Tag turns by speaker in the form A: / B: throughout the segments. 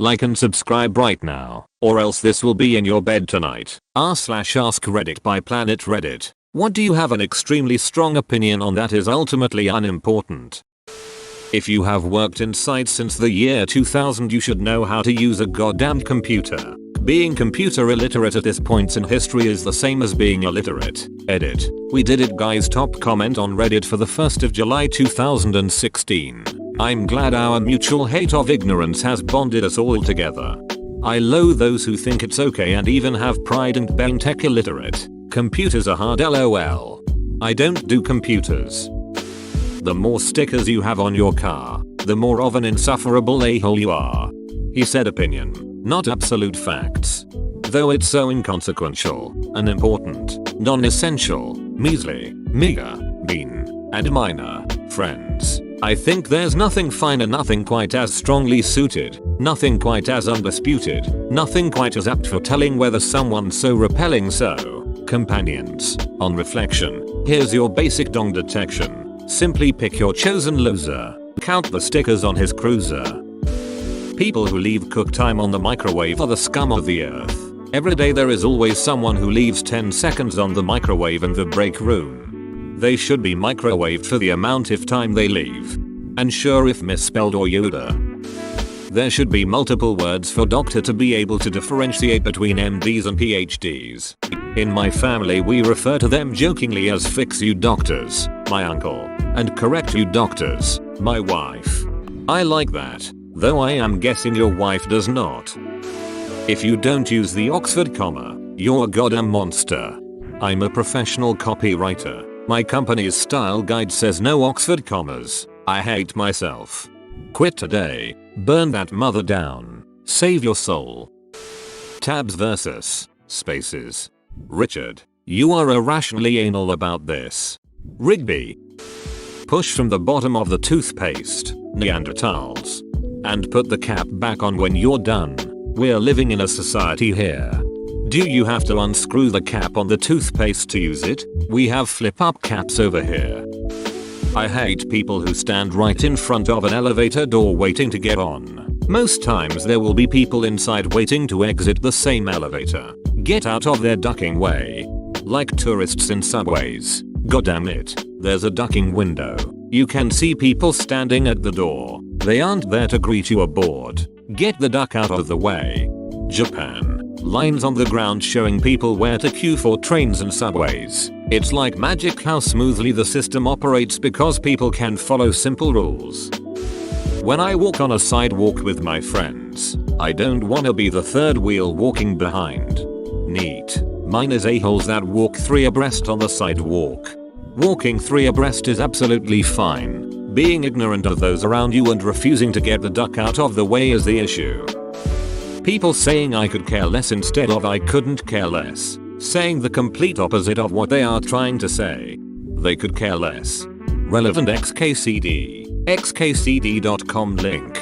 A: Like and subscribe right now, or else this will be in your bed tonight. r/AskReddit by Planet Reddit. What do you have an extremely strong opinion on that is ultimately unimportant? If you have worked inside since the year 2000 you should know how to use a goddamn computer. Being computer illiterate at this point in history is the same as being illiterate. Edit. We did it guys. Top comment on Reddit for the 1st of July 2016. I'm glad our mutual hate of ignorance has bonded us all together. I loathe those who think it's okay and even have pride in being tech illiterate. Computers are hard lol. I don't do computers. The more stickers you have on your car, the more of an insufferable a-hole you are. He said opinion, not absolute facts. Though it's so inconsequential, unimportant, non-essential, measly, meager, mean, and minor, friends. I think there's nothing finer, nothing quite as strongly suited, nothing quite as undisputed, nothing quite as apt for telling whether someone's so repelling. So, companions, on reflection, here's your basic dong detection. Simply pick your chosen loser. Count the stickers on his cruiser. People who leave cook time on the microwave are the scum of the earth. Every day there is always someone who leaves 10 seconds on the microwave in the break room. They should be microwaved for the amount of time they leave. And sure, if misspelled or Yoda. There should be multiple words for doctor to be able to differentiate between MDs and PhDs. In my family we refer to them jokingly as fix you doctors, my uncle, and correct you doctors, my wife. I like that, though I am guessing your wife does not. If you don't use the Oxford comma, you're a goddamn monster. I'm a professional copywriter. My company's style guide says no Oxford commas. I hate myself. Quit today. Burn that mother down. Save your soul. Tabs versus spaces. Richard, you are irrationally anal about this. Rigby. Push from the bottom of the toothpaste, Neanderthals. And put the cap back on when you're done. We're living in a society here. Do you have to unscrew the cap on the toothpaste to use it? We have flip-up caps over here. I hate people who stand right in front of an elevator door waiting to get on. Most times there will be people inside waiting to exit the same elevator. Get out of their ducking way. Like tourists in subways. Goddamn it, there's a ducking window. You can see people standing at the door. They aren't there to greet you aboard. Get the duck out of the way. Japan. Lines on the ground showing people where to queue for trains and subways. It's like magic how smoothly the system operates because people can follow simple rules. When I walk on a sidewalk with my friends, I don't wanna be the third wheel walking behind. Neat. Mine is a-holes that walk 3 abreast on the sidewalk. Walking 3 abreast is absolutely fine. Being ignorant of those around you and refusing to get the duck out of the way is the issue. People saying I could care less instead of I couldn't care less. Saying the complete opposite of what they are trying to say. They could care less. Relevant XKCD. xkcd.com link.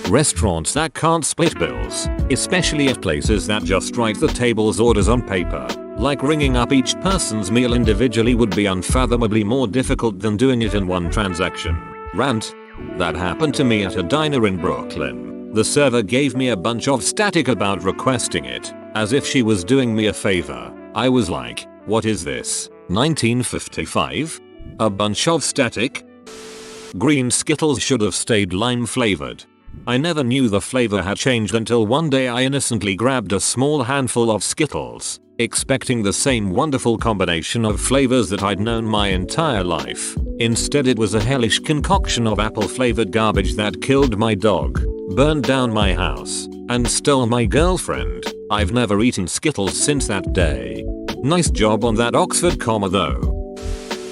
A: Restaurants that can't split bills, especially at places that just write the table's orders on paper. Like ringing up each person's meal individually would be unfathomably more difficult than doing it in one transaction. Rant. That happened to me at a diner in Brooklyn. The server gave me a bunch of static about requesting it, as if she was doing me a favor. I was like, what is this, 1955? A bunch of static? Green Skittles should have stayed lime flavored. I never knew the flavor had changed until one day I innocently grabbed a small handful of Skittles, expecting the same wonderful combination of flavors that I'd known my entire life. Instead it was a hellish concoction of apple flavored garbage that killed my dog, burned down my house, and stole my girlfriend. I've never eaten Skittles since that day. Nice job on that Oxford comma though.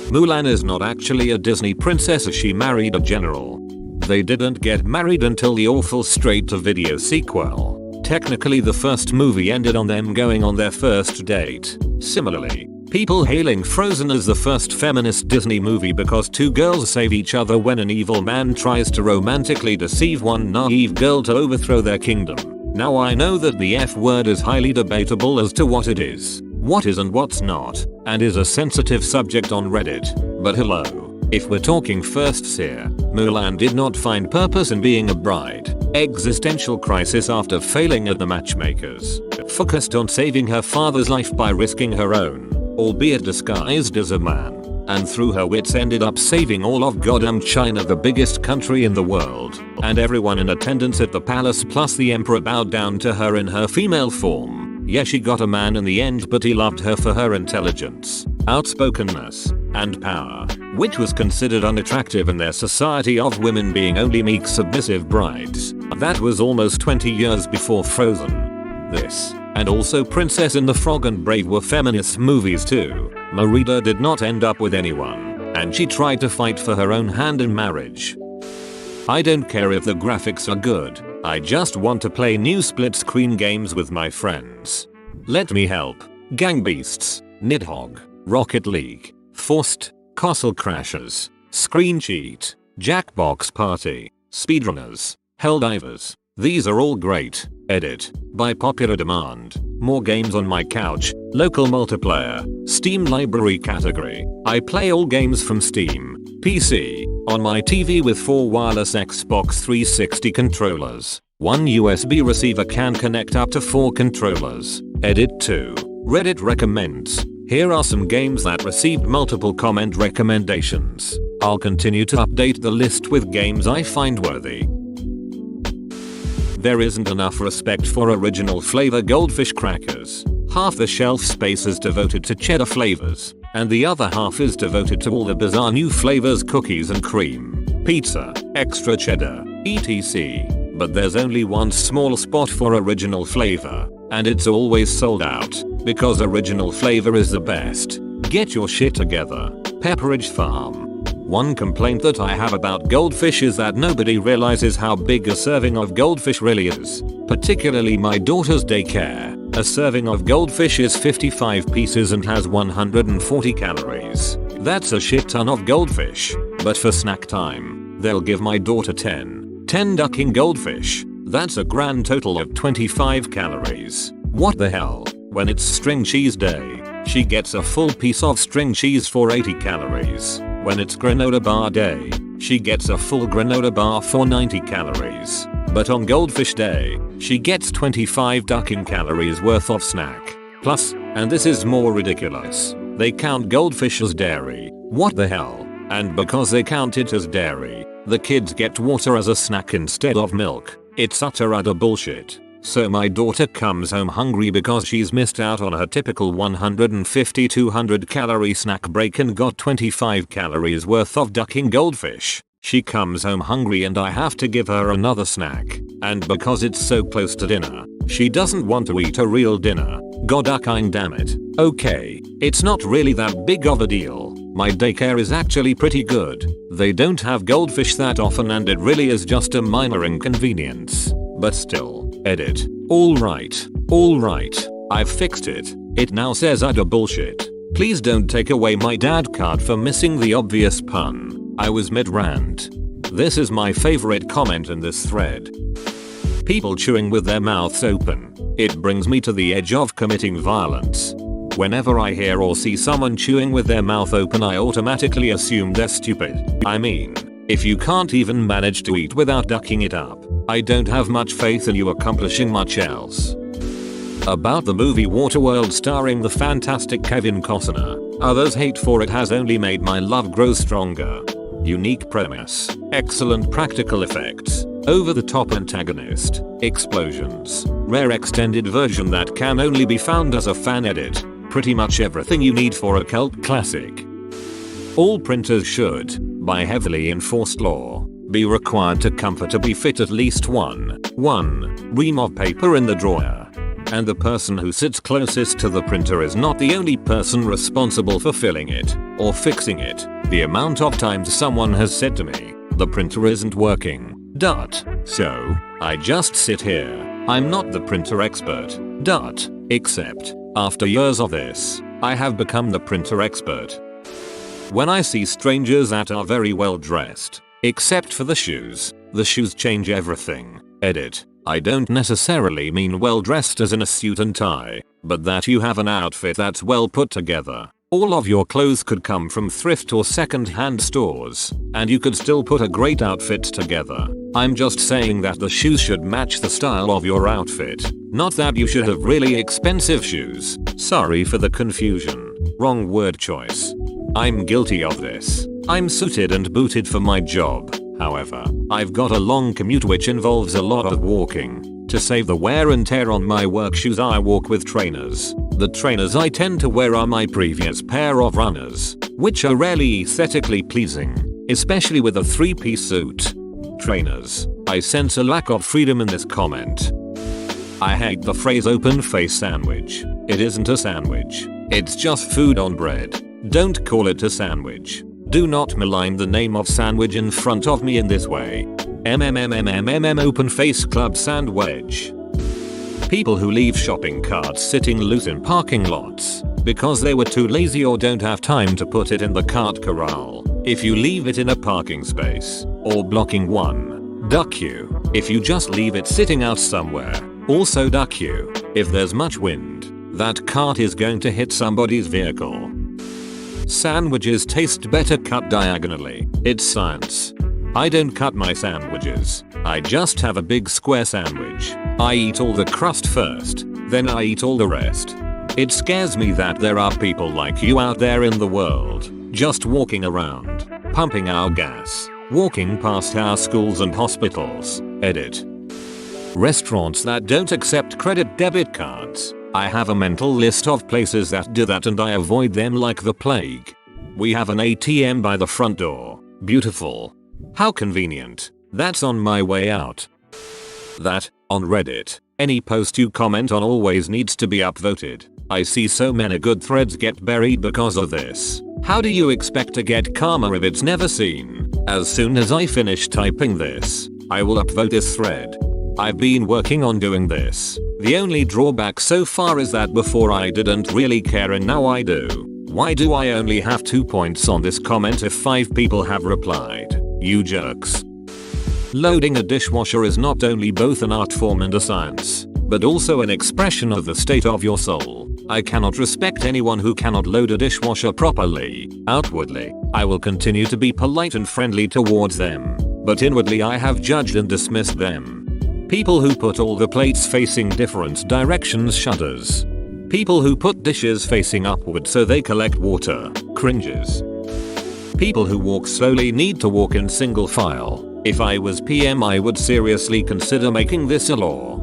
A: Mulan is not actually a Disney princess, she married a general. They didn't get married until the awful straight-to-video sequel. Technically the first movie ended on them going on their first date. Similarly, people hailing Frozen as the first feminist Disney movie because 2 girls save each other when an evil man tries to romantically deceive one naive girl to overthrow their kingdom. Now I know that the F word is highly debatable as to what it is, what is and what's not, and is a sensitive subject on Reddit, but hello. If we're talking firsts here, Mulan did not find purpose in being a bride. Existential crisis after failing at the matchmakers. Focused on saving her father's life by risking her own, albeit disguised as a man. And through her wits ended up saving all of goddamn China, the biggest country in the world. And everyone in attendance at the palace plus the emperor bowed down to her in her female form. Yeah, she got a man in the end, but he loved her for her intelligence, outspokenness, and power, which was considered unattractive in their society of women being only meek submissive brides. That was almost 20 years before Frozen. This, and also Princess and the Frog and Brave were feminist movies too. Merida did not end up with anyone, and she tried to fight for her own hand in marriage. I don't care if the graphics are good, I just want to play new split screen games with my friends. Let me help. Gang Beasts, Nidhogg, Rocket League, Forced, Castle Crashers, Screen Cheat, Jackbox Party, Speedrunners, Helldivers. These are all great. Edit. By popular demand. More games on my couch. Local multiplayer. Steam library category. I play all games from Steam. PC. On my TV with 4 wireless Xbox 360 controllers. 1 USB receiver can connect up to 4 controllers. Edit 2. Reddit recommends. Here are some games that received multiple comment recommendations. I'll continue to update the list with games I find worthy. There isn't enough respect for original flavor Goldfish crackers. Half the shelf space is devoted to cheddar flavors, and the other half is devoted to all the bizarre new flavors, cookies and cream, pizza, extra cheddar, etc. But there's only one small spot for original flavor, and it's always sold out, because original flavor is the best. Get your shit together. Pepperidge Farm. One complaint that I have about Goldfish is that nobody realizes how big a serving of Goldfish really is. Particularly my daughter's daycare. A serving of Goldfish is 55 pieces and has 140 calories. That's a shit ton of Goldfish. But for snack time, they'll give my daughter 10 ducking Goldfish. That's a grand total of 25 calories. What the hell? When it's string cheese day, she gets a full piece of string cheese for 80 calories. When it's granola bar day, she gets a full granola bar for 90 calories. But on Goldfish day, she gets 25 ducking calories worth of snack. Plus, and this is more ridiculous, they count Goldfish as dairy. What the hell? And because they count it as dairy, the kids get water as a snack instead of milk. It's utter bullshit. So my daughter comes home hungry because she's missed out on her typical 150-200 calorie snack break and got 25 calories worth of ducking Goldfish. She comes home hungry and I have to give her another snack. And because it's so close to dinner, she doesn't want to eat a real dinner. Godducking, damn it. Okay, it's not really that big of a deal. My daycare is actually pretty good. They don't have Goldfish that often and it really is just a minor inconvenience. But still. Edit. Alright. I've fixed it. It now says utter bullshit. Please don't take away my dad card for missing the obvious pun. I was mid-rant. This is my favorite comment in this thread. People chewing with their mouths open. It brings me to the edge of committing violence. Whenever I hear or see someone chewing with their mouth open, I automatically assume they're stupid. I mean, if you can't even manage to eat without ducking it up, I don't have much faith in you accomplishing much else. About the movie Waterworld starring the fantastic Kevin Costner, others hate for it has only made my love grow stronger. Unique premise, excellent practical effects, over-the-top antagonist, explosions, rare extended version that can only be found as a fan edit, pretty much everything you need for a cult classic. All printers should, by heavily enforced law, be required to comfortably fit at least one ream of paper in the drawer. And the person who sits closest to the printer is not the only person responsible for filling it or fixing it. The amount of times someone has said to me, the printer isn't working. So, I just sit here. I'm not the printer expert. Except, after years of this, I have become the printer expert. When I see strangers that are very well dressed, except for the shoes change everything. Edit. I don't necessarily mean well dressed as in a suit and tie, but that you have an outfit that's well put together. All of your clothes could come from thrift or second-hand stores, and you could still put a great outfit together. I'm just saying that the shoes should match the style of your outfit, not that you should have really expensive shoes. Sorry for the confusion. Wrong word choice. I'm guilty of this. I'm suited and booted for my job. However, I've got a long commute which involves a lot of walking. To save the wear and tear on my work shoes, I walk with trainers. The trainers I tend to wear are my previous pair of runners, which are rarely aesthetically pleasing, especially with a 3-piece suit. Trainers. I sense a lack of freedom in this comment. I hate the phrase open face sandwich. It isn't a sandwich. It's just food on bread. Don't call it a sandwich. Do not malign the name of sandwich in front of me in this way. Open face club sandwich. People who leave shopping carts sitting loose in parking lots because they were too lazy or don't have time to put it in the cart corral. If you leave it in a parking space or blocking one, duck you. If you just leave it sitting out somewhere, also duck you. If there's much wind, that cart is going to hit somebody's vehicle. Sandwiches taste better cut diagonally. It's science. I don't cut my sandwiches. I just have a big square sandwich. I eat all the crust first, then I eat all the rest. It scares me that there are people like you out there in the world, just walking around, pumping our gas, walking past our schools and hospitals. Edit. Restaurants that don't accept credit debit cards. I have a mental list of places that do that and I avoid them like the plague. We have an ATM by the front door. Beautiful. How convenient. That's on my way out. That, on Reddit, any post you comment on always needs to be upvoted. I see so many good threads get buried because of this. How do you expect to get karma if it's never seen? As soon as I finish typing this, I will upvote this thread. I've been working on doing this. The only drawback so far is that before I didn't really care and now I do. Why do I only have 2 points on this comment if 5 people have replied? You jerks. Loading a dishwasher is not only both an art form and a science, but also an expression of the state of your soul. I cannot respect anyone who cannot load a dishwasher properly. Outwardly, I will continue to be polite and friendly towards them, but inwardly I have judged and dismissed them. People who put all the plates facing different directions shudders. People who put dishes facing upward so they collect water cringes. People who walk slowly need to walk in single file. If I was PM I would seriously consider making this a law.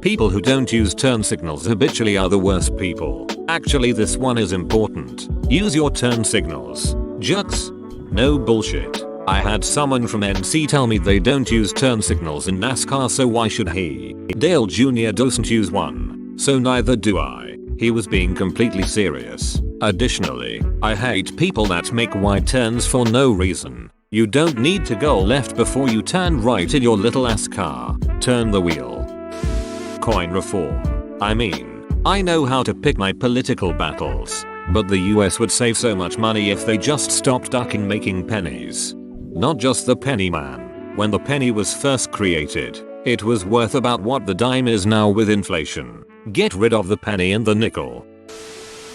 A: People who don't use turn signals habitually are the worst people. Actually this one is important. Use your turn signals. Jerks. No bullshit. I had someone from NC tell me they don't use turn signals in NASCAR, so why should he? Dale Jr. doesn't use one, so neither do I. He was being completely serious. Additionally, I hate people that make wide turns for no reason. You don't need to go left before you turn right in your little ass car. Turn the wheel. Coin reform. I mean, I know how to pick my political battles, but the US would save so much money if they just stopped ducking making pennies. Not just the penny man. When the penny was first created, it was worth about what the dime is now with inflation. Get rid of the penny and the nickel.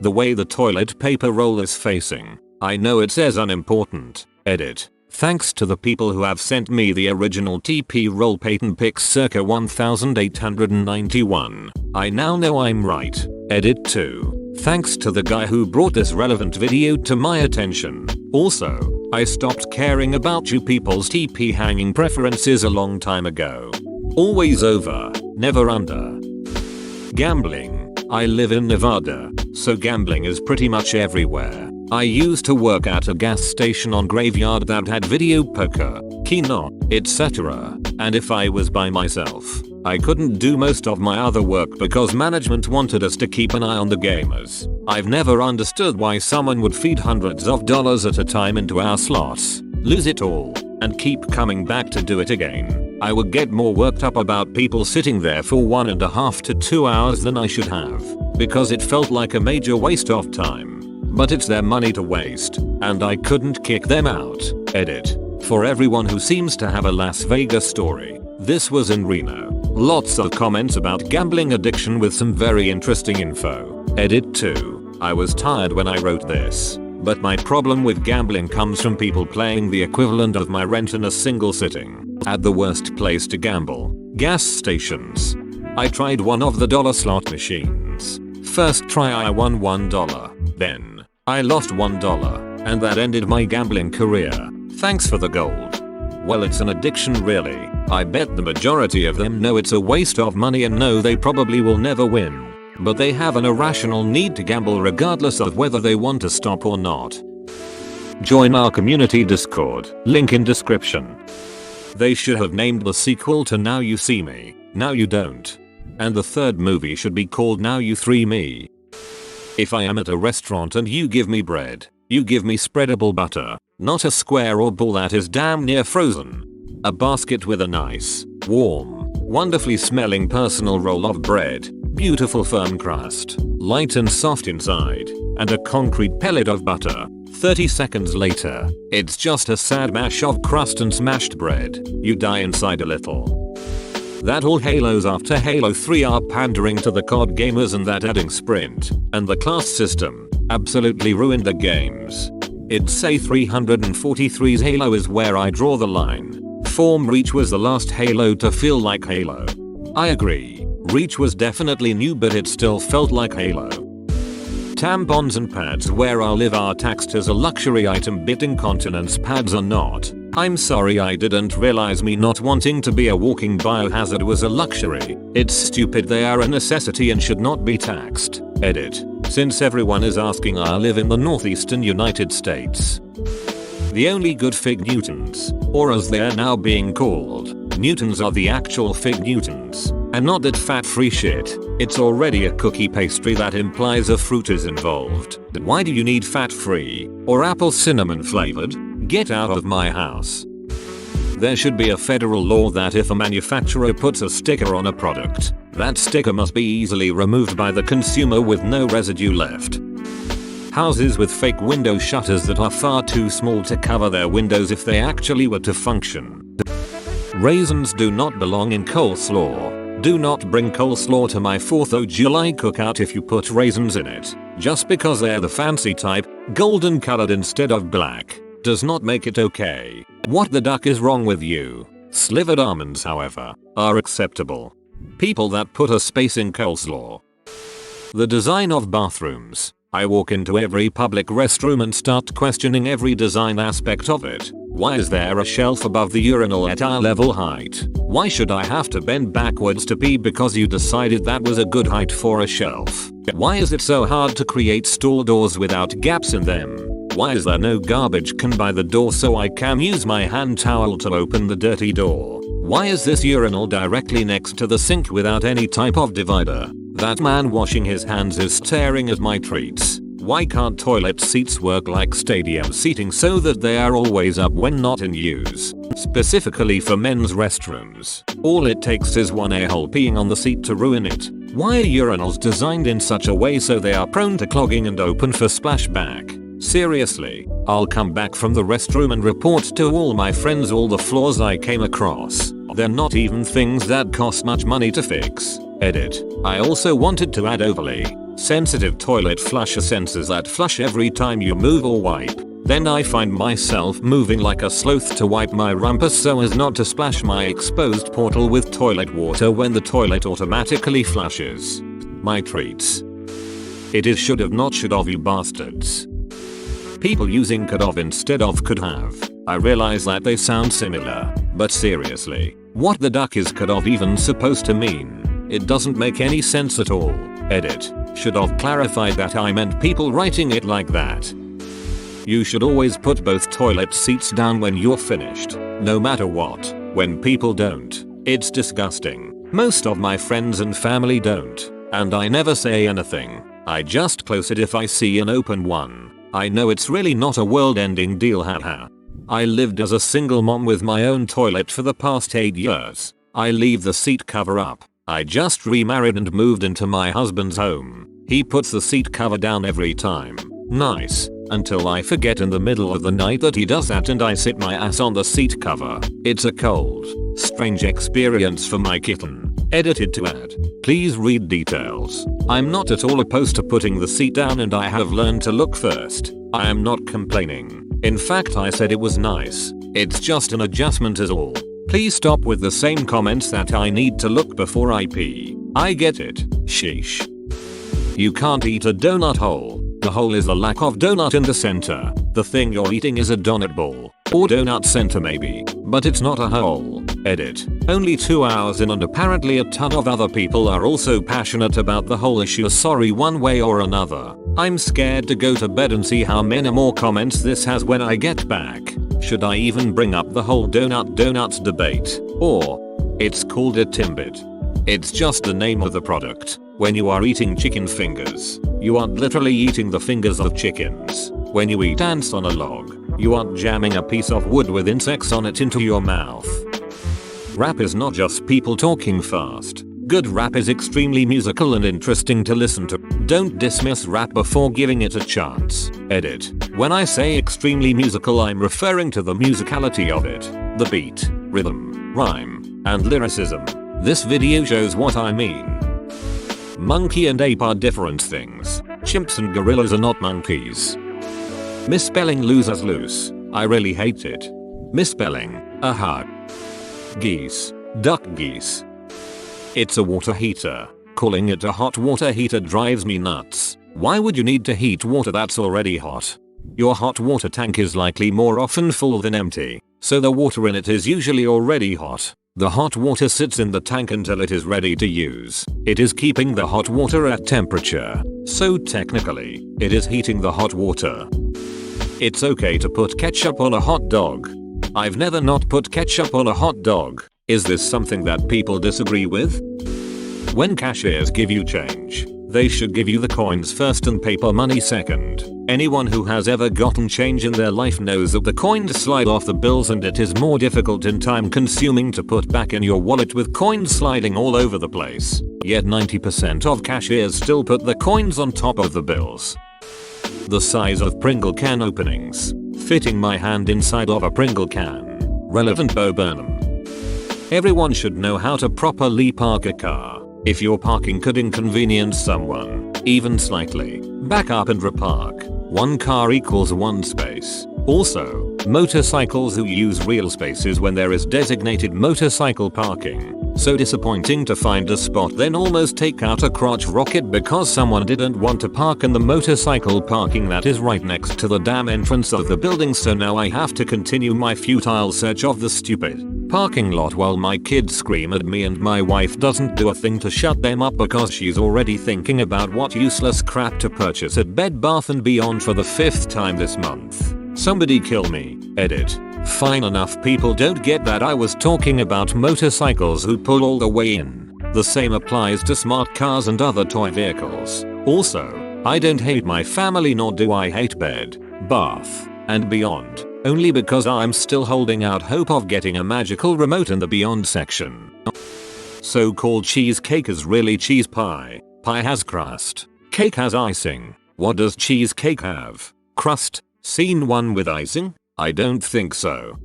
A: The way the toilet paper roll is facing. I know it says unimportant. Edit. Thanks to the people who have sent me the original TP roll patent pics circa 1891. I now know I'm right. Edit 2. Thanks to the guy who brought this relevant video to my attention. Also, I stopped caring about you people's TP hanging preferences a long time ago. Always over, never under. Gambling. I live in Nevada, so gambling is pretty much everywhere. I used to work at a gas station on graveyard that had video poker, keno, etc. And if I was by myself, I couldn't do most of my other work because management wanted us to keep an eye on the gamers. I've never understood why someone would feed hundreds of dollars at a time into our slots, lose it all, and keep coming back to do it again. I would get more worked up about people sitting there for 1.5 to 2 hours than I should have, because it felt like a major waste of time. But it's their money to waste, and I couldn't kick them out. Edit. For everyone who seems to have a Las Vegas story, this was in Reno. Lots of comments about gambling addiction with some very interesting info. Edit 2. I was tired when I wrote this, but my problem with gambling comes from people playing the equivalent of my rent in a single sitting at the worst place to gamble, gas stations. I tried one of the dollar slot machines. First try I won $1, then I lost $1, and that ended my gambling career. Thanks for the gold. Well, it's an addiction really. I bet the majority of them know it's a waste of money and know they probably will never win. But they have an irrational need to gamble regardless of whether they want to stop or not. Join our community Discord, link in description. They should have named the sequel to Now You See Me, Now You Don't. And the third movie should be called Now You Three Me. If I am at a restaurant and you give me bread, you give me spreadable butter, not a square or ball that is damn near frozen. A basket with a nice, warm, wonderfully smelling personal roll of bread, beautiful firm crust, light and soft inside, and a concrete pellet of butter. 30 seconds later, it's just a sad mash of crust and smashed bread. You die inside a little. That all Halos after Halo 3 are pandering to the COD gamers, and that adding sprint and the class system absolutely ruined the games. It'd say 343's Halo is where I draw the line. Form Reach was the last Halo to feel like Halo. I agree, Reach was definitely new, but it still felt like Halo. Tampons and pads where I live are taxed as a luxury item, but incontinence pads are not. I'm sorry, I didn't realize me not wanting to be a walking biohazard was a luxury. It's stupid, they are a necessity and should not be taxed. Edit. Since everyone is asking, I live in the northeastern United States. The only good fig Newtons, or as they are now being called, Newtons, are the actual fig Newtons, and not that fat-free shit. It's already a cookie pastry that implies a fruit is involved. Why do you need fat-free, or apple cinnamon flavored? Get out of my house. There should be a federal law that if a manufacturer puts a sticker on a product, that sticker must be easily removed by the consumer with no residue left. Houses with fake window shutters that are far too small to cover their windows if they actually were to function. Raisins do not belong in coleslaw. Do not bring coleslaw to my 4th of July cookout if you put raisins in it. Just because they're the fancy type, golden colored instead of black, does not make it okay. What the duck is wrong with you? Slivered almonds, however, are acceptable. People that put a space in coleslaw. The design of bathrooms. I walk into every public restroom and start questioning every design aspect of it. Why is there a shelf above the urinal at eye level height? Why should I have to bend backwards to pee because you decided that was a good height for a shelf? Why is it so hard to create stall doors without gaps in them? Why is there no garbage can by the door so I can use my hand towel to open the dirty door? Why is this urinal directly next to the sink without any type of divider? That man washing his hands is staring at my treats. Why can't toilet seats work like stadium seating so that they are always up when not in use? Specifically for men's restrooms. All it takes is one a-hole peeing on the seat to ruin it. Why are urinals designed in such a way so they are prone to clogging and open for splashback? Seriously, I'll come back from the restroom and report to all my friends all the flaws I came across. They're not even things that cost much money to fix. Edit. I also wanted to add overly sensitive toilet flusher sensors that flush every time you move or wipe. Then I find myself moving like a sloth to wipe my rumpus so as not to splash my exposed portal with toilet water when the toilet automatically flushes. My treats. It is should have not should have, you bastards. People using could have instead of could have. I realize that they sound similar, but seriously, what the duck is could have even supposed to mean? It doesn't make any sense at all. Edit. Should have clarified that I meant people writing it like that. You should always put both toilet seats down when you're finished, no matter what. When people don't, it's disgusting. Most of my friends and family don't, and I never say anything. I just close it if I see an open one. I know it's really not a world-ending deal, haha. I lived as a single mom with my own toilet for the past 8 years. I leave the seat cover up. I just remarried and moved into my husband's home. He puts the seat cover down every time. Nice. Until I forget in the middle of the night that he does that and I sit my ass on the seat cover. It's a cold, strange experience for my kitten. Edited to add. Please read details. I'm not at all opposed to putting the seat down, and I have learned to look first. I am not complaining. In fact, I said it was nice. It's just an adjustment is all. Please stop with the same comments that I need to look before I pee. I get it. Sheesh. You can't eat a donut whole. The hole is the lack of donut in the center. The thing you're eating is a donut ball. Or donut center maybe. But it's not a hole. Edit. Only 2 hours in and apparently a ton of other people are also passionate about the whole issue. Sorry, one way or another. I'm scared to go to bed and see how many more comments this has when I get back. Should I even bring up the whole donuts debate? Or, it's called a Timbit. It's just the name of the product. When you are eating chicken fingers, you aren't literally eating the fingers of chickens. When you eat ants on a log, you aren't jamming a piece of wood with insects on it into your mouth. Rap is not just people talking fast. Good rap is extremely musical and interesting to listen to. Don't dismiss rap before giving it a chance. Edit. When I say extremely musical, I'm referring to the musicality of it. The beat, rhythm, rhyme, and lyricism. This video shows what I mean. Monkey and ape are different things. Chimps and gorillas are not monkeys. Misspelling losers loose. I really hate it. Misspelling. Aha. Geese. Duck geese. It's a water heater. Calling it a hot water heater drives me nuts. Why would you need to heat water that's already hot? Your hot water tank is likely more often full than empty, so the water in it is usually already hot. The hot water sits in the tank until it is ready to use. It is keeping the hot water at temperature, so technically, it is heating the hot water. It's okay to put ketchup on a hot dog. I've never not put ketchup on a hot dog. Is this something that people disagree with? When cashiers give you change, they should give you the coins first and paper money second. Anyone who has ever gotten change in their life knows that the coins slide off the bills and it is more difficult and time consuming to put back in your wallet with coins sliding all over the place. Yet 90% of cashiers still put the coins on top of the bills. The size of Pringle can openings. Fitting my hand inside of a Pringle can. Relevant Bo Burnham. Everyone should know how to properly park a car. If your parking could inconvenience someone, even slightly, back up and repark. One car equals one space. Also, motorcycles who use real spaces when there is designated motorcycle parking. So disappointing to find a spot then almost take out a crotch rocket because someone didn't want to park in the motorcycle parking that is right next to the damn entrance of the building, so now I have to continue my futile search of the stupid parking lot while my kids scream at me and my wife doesn't do a thing to shut them up because she's already thinking about what useless crap to purchase at Bed Bath & Beyond for the 5th time this month. Somebody kill me. Edit. Fine enough, people don't get that I was talking about motorcycles who pull all the way in. The same applies to smart cars and other toy vehicles. Also, I don't hate my family nor do I hate Bed, Bath, and Beyond, only because I'm still holding out hope of getting a magical remote in the Beyond section. So-called cheesecake is really cheese pie. Pie has crust. Cake has icing. What does cheesecake have? Crust? Seen one with icing? I don't think so.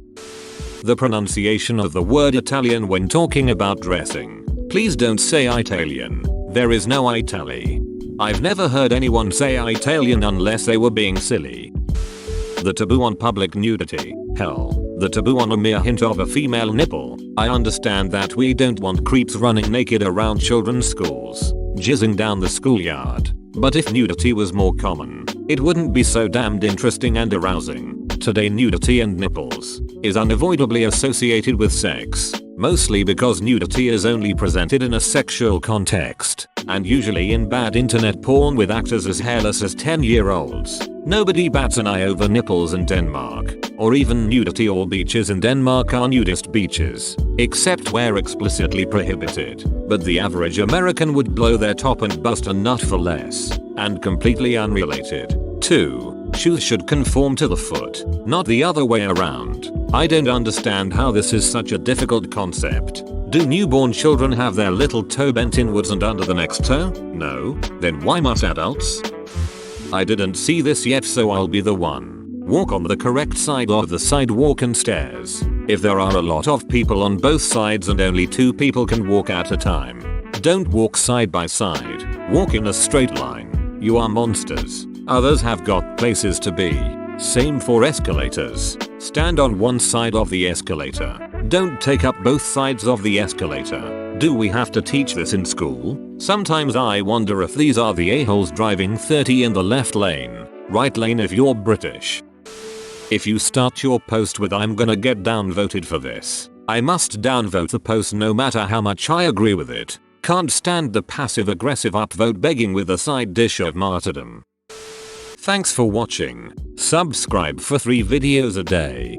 A: The pronunciation of the word Italian when talking about dressing. Please don't say Italian. There is no Italy. I've never heard anyone say Italian unless they were being silly. The taboo on public nudity. Hell, the taboo on a mere hint of a female nipple. I understand that we don't want creeps running naked around children's schools, jizzing down the schoolyard. But if nudity was more common, it wouldn't be so damned interesting and arousing. Today nudity and nipples is unavoidably associated with sex, mostly because nudity is only presented in a sexual context, and usually in bad internet porn with actors as hairless as 10-year-olds. Nobody bats an eye over nipples in Denmark, or even nudity. All beaches in Denmark are nudist beaches, except where explicitly prohibited. But the average American would blow their top and bust a nut for less, and completely unrelated. 2. Shoes should conform to the foot, not the other way around. I don't understand how this is such a difficult concept. Do newborn children have their little toe bent inwards and under the next toe? No? Then why must adults? I didn't see this yet, so I'll be the one. Walk on the correct side of the sidewalk and stairs. If there are a lot of people on both sides and only 2 people can walk at a time, don't walk side by side. Walk in a straight line. You are monsters. Others have got places to be. Same for escalators. Stand on one side of the escalator. Don't take up both sides of the escalator. Do we have to teach this in school? Sometimes I wonder if these are the a-holes driving 30 in the left lane. Right lane if you're British. If you start your post with "I'm gonna get downvoted for this," I must downvote the post no matter how much I agree with it. Can't stand the passive aggressive upvote begging with a side dish of martyrdom. Thanks for watching. Subscribe for 3 videos a day.